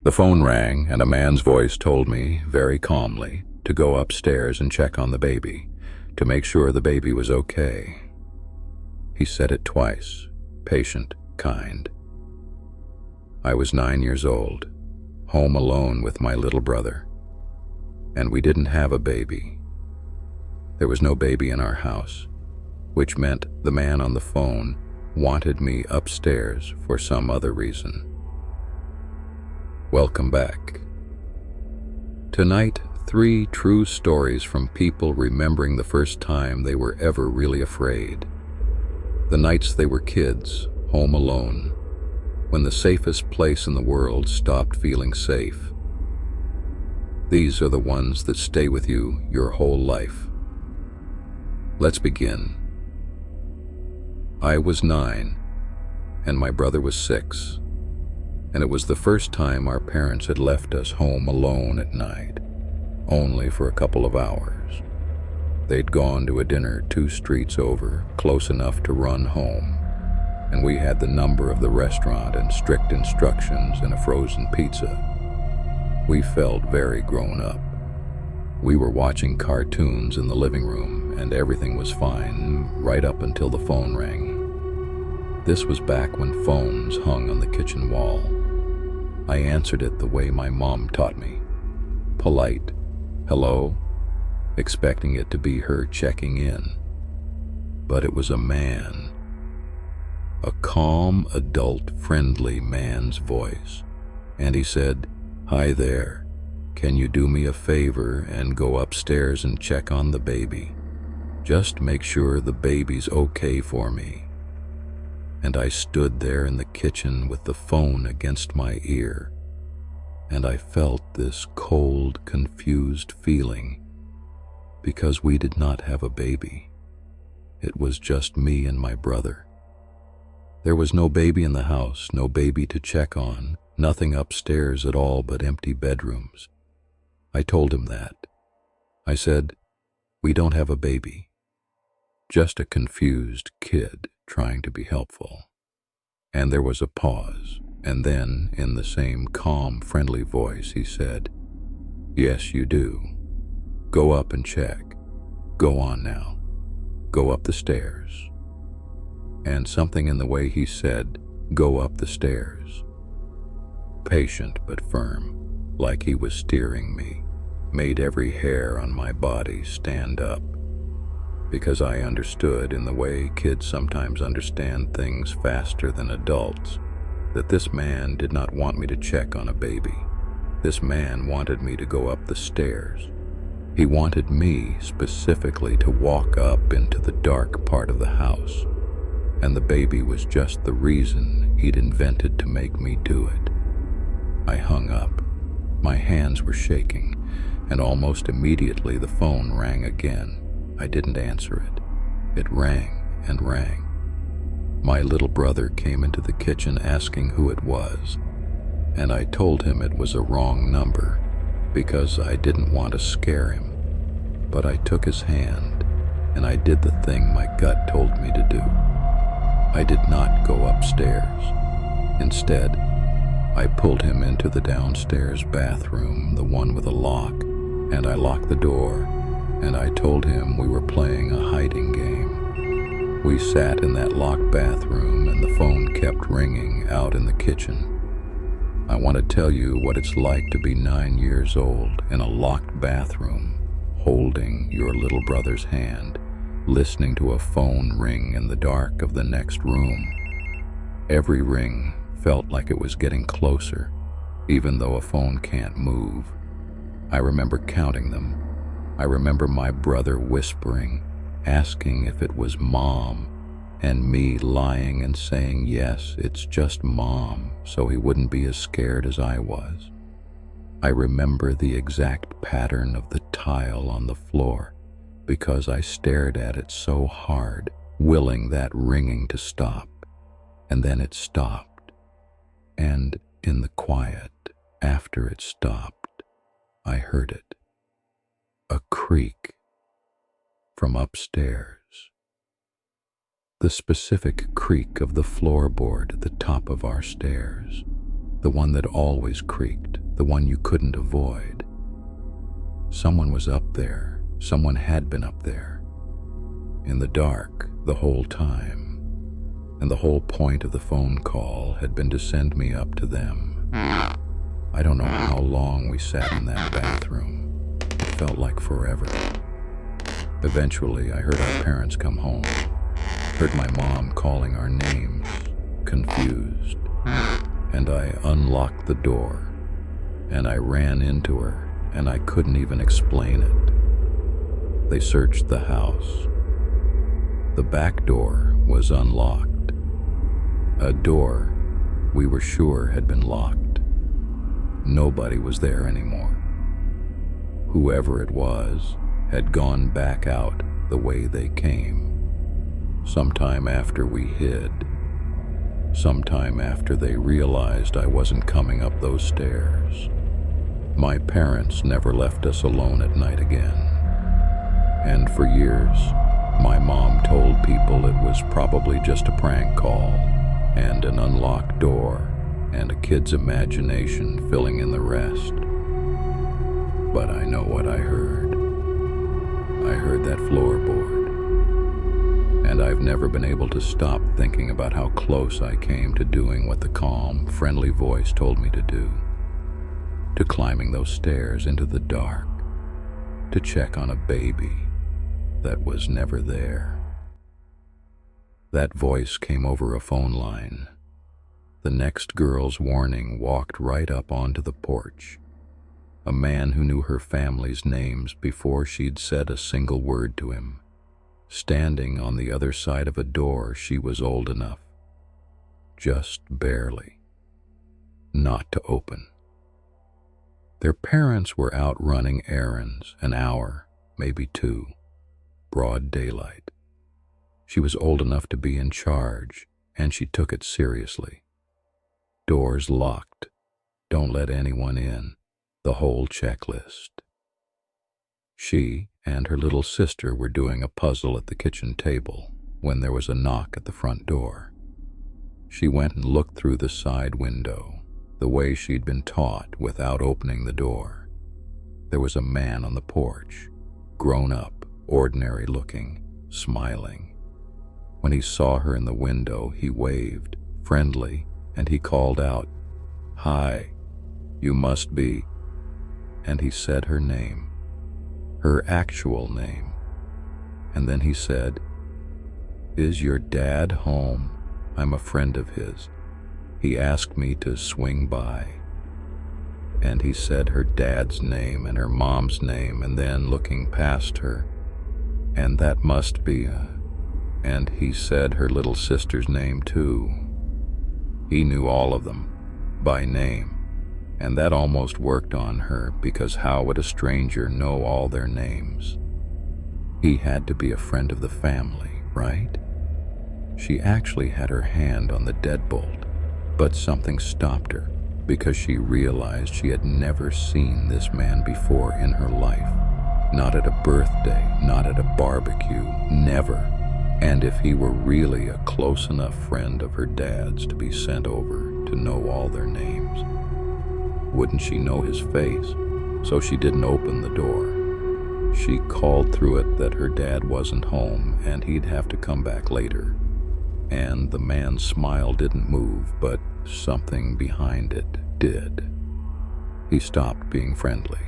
The phone rang, and a man's voice told me, very calmly, to go upstairs and check on the baby, to make sure the baby was okay. He said it twice, patient, kind. I was 9 years old, home alone with my little brother, and we didn't have a baby. There was no baby in our house, which meant the man on the phone wanted me upstairs for some other reason. Welcome back. Tonight, 3 true stories from people remembering the first time they were ever really afraid. The nights they were kids, home alone, when the safest place in the world stopped feeling safe. These are the ones that stay with you your whole life. Let's begin. I was 9, and my brother was 6. And it was the first time our parents had left us home alone at night, only for a couple of hours. They'd gone to a dinner 2 streets over, close enough to run home, and we had the number of the restaurant and strict instructions and a frozen pizza. We felt very grown up. We were watching cartoons in the living room, and everything was fine, right up until the phone rang. This was back when phones hung on the kitchen wall. I answered it the way my mom taught me. Polite, hello, expecting it to be her checking in. But it was a man. A calm, adult, friendly man's voice. And he said, "Hi there, can you do me a favor and go upstairs and check on the baby? Just make sure the baby's okay for me." And I stood there in the kitchen with the phone against my ear, and I felt this cold, confused feeling, because we did not have a baby. It was just me and my brother. There was no baby in the house, no baby to check on, nothing upstairs at all but empty bedrooms. I told him that. I said, "We don't have a baby." Just a confused kid trying to be helpful. And there was a pause, and then, in the same calm, friendly voice, he said, "Yes, you do. Go up and check. Go on now. Go up the stairs." And something in the way he said, "Go up the stairs," patient but firm, like he was steering me, made every hair on my body stand up. Because I understood, in the way kids sometimes understand things faster than adults, that this man did not want me to check on a baby. This man wanted me to go up the stairs. He wanted me specifically to walk up into the dark part of the house, and the baby was just the reason he'd invented to make me do it. I hung up. My hands were shaking, and almost immediately the phone rang again. I didn't answer it. It rang and rang. My little brother came into the kitchen asking who it was, and I told him it was a wrong number because I didn't want to scare him. But I took his hand, and I did the thing my gut told me to do. I did not go upstairs. Instead, I pulled him into the downstairs bathroom, the one with a lock, and I locked the door, and I told him we were playing a hiding game. We sat in that locked bathroom, and the phone kept ringing out in the kitchen. I want to tell you what it's like to be 9 years old in a locked bathroom, holding your little brother's hand, listening to a phone ring in the dark of the next room. Every ring felt like it was getting closer, even though a phone can't move. I remember counting them. I remember my brother whispering, asking if it was Mom, and me lying and saying, "Yes, it's just Mom," so he wouldn't be as scared as I was. I remember the exact pattern of the tile on the floor, because I stared at it so hard, willing that ringing to stop. And then it stopped. And in the quiet, after it stopped, I heard it. A creak from upstairs. The specific creak of the floorboard at the top of our stairs. The one that always creaked, the one you couldn't avoid. Someone was up there. Someone had been up there. In the dark the whole time. And the whole point of the phone call had been to send me up to them. I don't know how long we sat in that bathroom. It felt like forever. Eventually, I heard our parents come home. Heard my mom calling our names, confused. And I unlocked the door. And I ran into her, and I couldn't even explain it. They searched the house. The back door was unlocked. A door we were sure had been locked. Nobody was there anymore. Whoever it was had gone back out the way they came. Sometime after we hid. Sometime after they realized I wasn't coming up those stairs. My parents never left us alone at night again. And for years, my mom told people it was probably just a prank call, and an unlocked door, and a kid's imagination filling in the rest. But I know what I heard. I heard that floorboard. And I've never been able to stop thinking about how close I came to doing what the calm, friendly voice told me to do. To climbing those stairs into the dark, to check on a baby that was never there. That voice came over a phone line. The next girl's warning walked right up onto the porch. A man who knew her family's names before she'd said a single word to him, standing on the other side of a door she was old enough, just barely, not to open. Their parents were out running errands, an hour, maybe two, broad daylight. She was old enough to be in charge, and she took it seriously. Doors locked, don't let anyone in, the whole checklist. She and her little sister were doing a puzzle at the kitchen table when there was a knock at the front door. She went and looked through the side window, the way she'd been taught without opening the door. There was a man on the porch, grown up, ordinary looking, smiling. When he saw her in the window, he waved, friendly, and he called out, "Hi, you must be," and he said her name, her actual name. And then he said, "Is your dad home? I'm a friend of his. He asked me to swing by." And he said her dad's name and her mom's name, and then looking past her, "And that must be and he said her little sister's name too. He knew all of them, by name, and that almost worked on her, because how would a stranger know all their names? He had to be a friend of the family, right? She actually had her hand on the deadbolt, but something stopped her, because she realized she had never seen this man before in her life. Not at a birthday, not at a barbecue, never. And if he were really a close enough friend of her dad's to be sent over to know all their names, wouldn't she know his face? So she didn't open the door. She called through it that her dad wasn't home and he'd have to come back later. And the man's smile didn't move, but something behind it did. He stopped being friendly.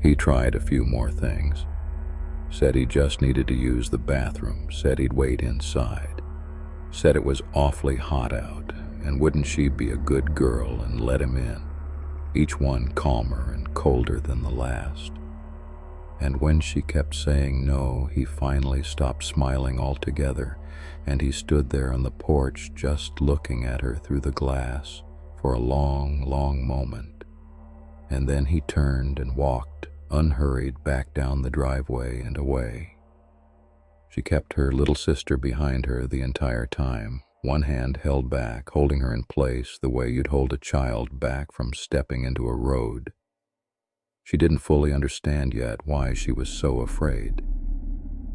He tried a few more things. Said he just needed to use the bathroom, said he'd wait inside, said it was awfully hot out, and wouldn't she be a good girl and let him in, each one calmer and colder than the last. And when she kept saying no, he finally stopped smiling altogether, and he stood there on the porch just looking at her through the glass for a long, long moment. And then he turned and walked unhurried back down the driveway and away. She kept her little sister behind her the entire time, one hand held back, holding her in place the way you'd hold a child back from stepping into a road. She didn't fully understand yet why she was so afraid.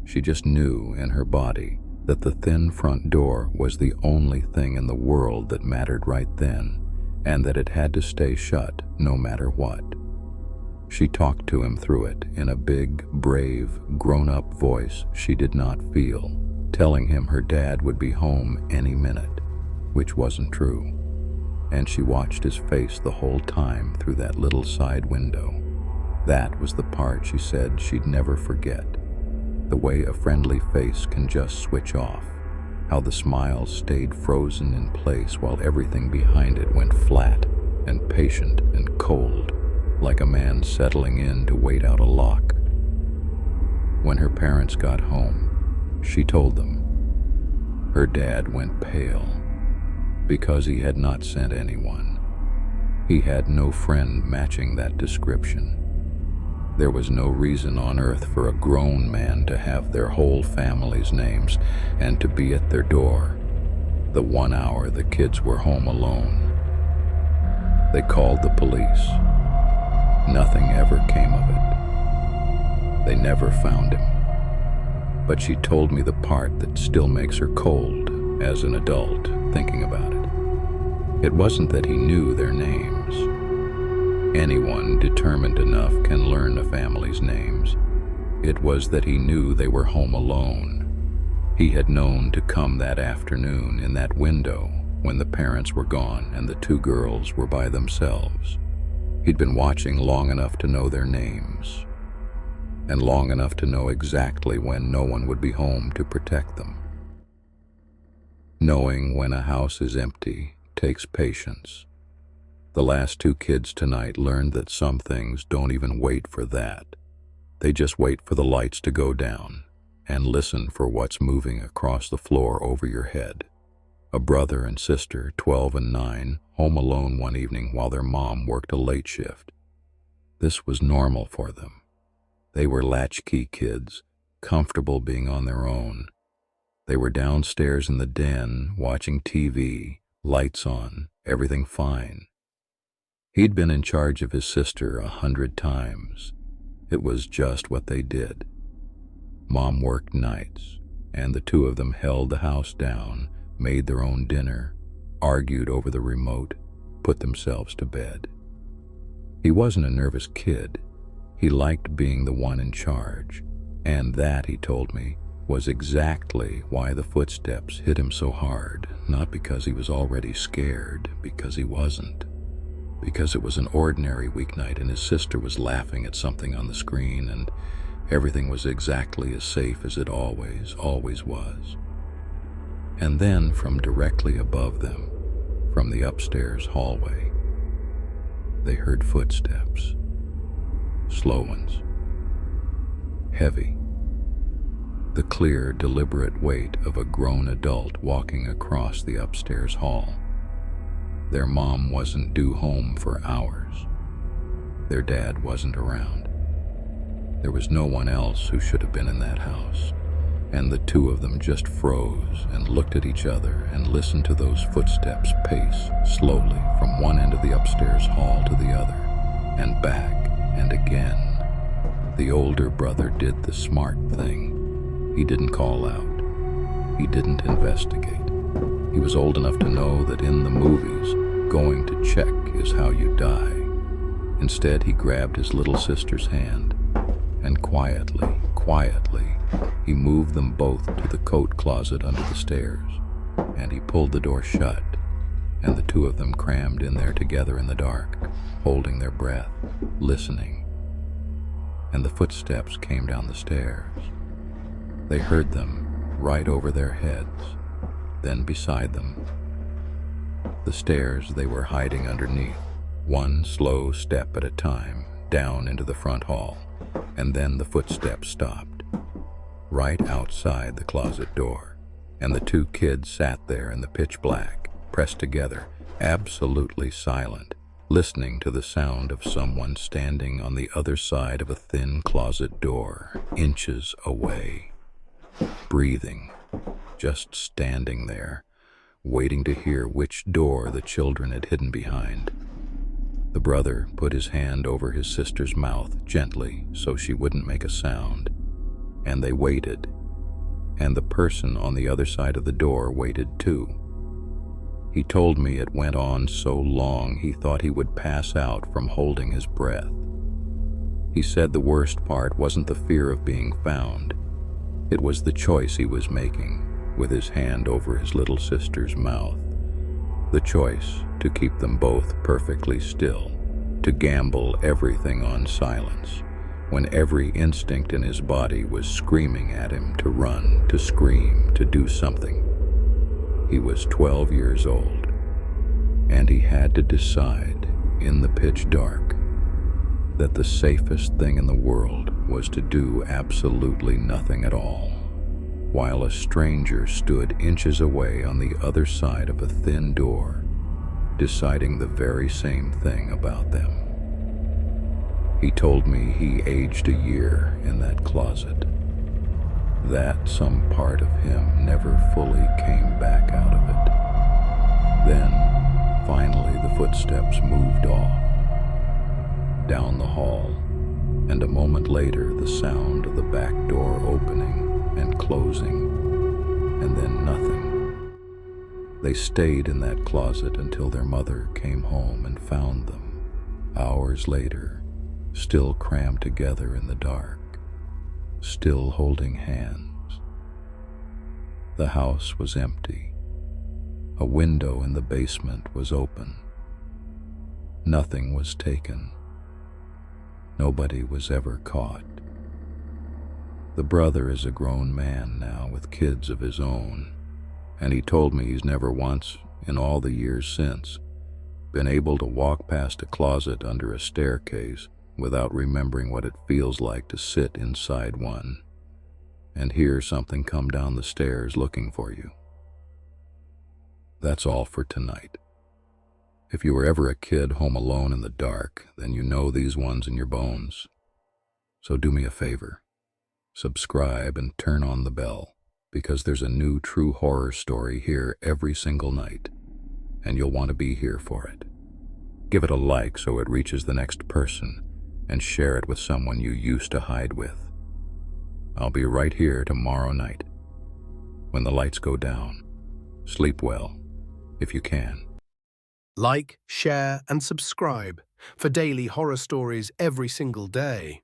She just knew in her body that the thin front door was the only thing in the world that mattered right then, and that it had to stay shut no matter what. She talked to him through it in a big, brave, grown-up voice she did not feel, telling him her dad would be home any minute, which wasn't true. And she watched his face the whole time through that little side window. That was the part she said she'd never forget. The way a friendly face can just switch off. How the smile stayed frozen in place while everything behind it went flat and patient and cold, like a man settling in to wait out a lock. When her parents got home, she told them. Her dad went pale because he had not sent anyone. He had no friend matching that description. There was no reason on earth for a grown man to have their whole family's names and to be at their door the 1 hour the kids were home alone. They called the police. Nothing ever came of it. They never found him. But she told me the part that still makes her cold as an adult thinking about it. It wasn't that he knew their names. Anyone determined enough can learn a family's names. It was that he knew they were home alone. He had known to come that afternoon in that window when the parents were gone and the two girls were by themselves. He'd been watching long enough to know their names, and long enough to know exactly when no one would be home to protect them. Knowing when a house is empty takes patience. The last two kids tonight learned that some things don't even wait for that. They just wait for the lights to go down and listen for what's moving across the floor over your head. A brother and sister, 12 and 9, home alone one evening while their mom worked a late shift. This was normal for them. They were latchkey kids, comfortable being on their own. They were downstairs in the den, watching TV, lights on, everything fine. He'd been in charge of his sister 100 times. It was just what they did. Mom worked nights, and the two of them held the house down, made their own dinner, argued over the remote, put themselves to bed. He wasn't a nervous kid. He liked being the one in charge, and that, he told me, was exactly why the footsteps hit him so hard, not because he was already scared, because he wasn't. Because it was an ordinary weeknight and his sister was laughing at something on the screen and everything was exactly as safe as it always was. And then from directly above them, from the upstairs hallway, they heard footsteps. Slow ones. Heavy. The clear, deliberate weight of a grown adult walking across the upstairs hall. Their mom wasn't due home for hours. Their dad wasn't around. There was no one else who should have been in that house, and the two of them just froze and looked at each other and listened to those footsteps pace slowly from one end of the upstairs hall to the other, and back and again. The older brother did the smart thing. He didn't call out. He didn't investigate. He was old enough to know that in the movies, going to check is how you die. Instead, he grabbed his little sister's hand, and quietly, he moved them both to the coat closet under the stairs, and he pulled the door shut, and the two of them crammed in there together in the dark, holding their breath, listening. And the footsteps came down the stairs. They heard them right over their heads. Then beside them, the stairs they were hiding underneath, one slow step at a time, down into the front hall, and then the footsteps stopped, right outside the closet door, and the two kids sat there in the pitch black, pressed together, absolutely silent, listening to the sound of someone standing on the other side of a thin closet door, inches away, breathing. Just standing there, waiting to hear which door the children had hidden behind. The brother put his hand over his sister's mouth gently so she wouldn't make a sound, and they waited, and the person on the other side of the door waited too. He told me it went on so long he thought he would pass out from holding his breath. He said the worst part wasn't the fear of being found. It was the choice he was making, with his hand over his little sister's mouth. The choice to keep them both perfectly still, to gamble everything on silence, when every instinct in his body was screaming at him to run, to scream, to do something. He was 12 years old, and he had to decide, in the pitch dark, that the safest thing in the world was to do absolutely nothing at all, while a stranger stood inches away on the other side of a thin door, deciding the very same thing about them. He told me he aged a year in that closet, that some part of him never fully came back out of it. Then, finally, the footsteps moved off, down the hall, and a moment later the sound of the back door opening and closing, and then nothing. They stayed in that closet until their mother came home and found them, hours later, still crammed together in the dark, still holding hands. The house was empty. A window in the basement was open. Nothing was taken. Nobody was ever caught. The brother is a grown man now with kids of his own, and he told me he's never once, in all the years since, been able to walk past a closet under a staircase without remembering what it feels like to sit inside one and hear something come down the stairs looking for you. That's all for tonight. If you were ever a kid home alone in the dark, then you know these ones in your bones. So do me a favor. Subscribe and turn on the bell, because there's a new true horror story here every single night, and you'll want to be here for it. Give it a like so it reaches the next person, and share it with someone you used to hide with. I'll be right here tomorrow night. When the lights go down, sleep well, if you can. Like, share, and subscribe for daily horror stories every single day.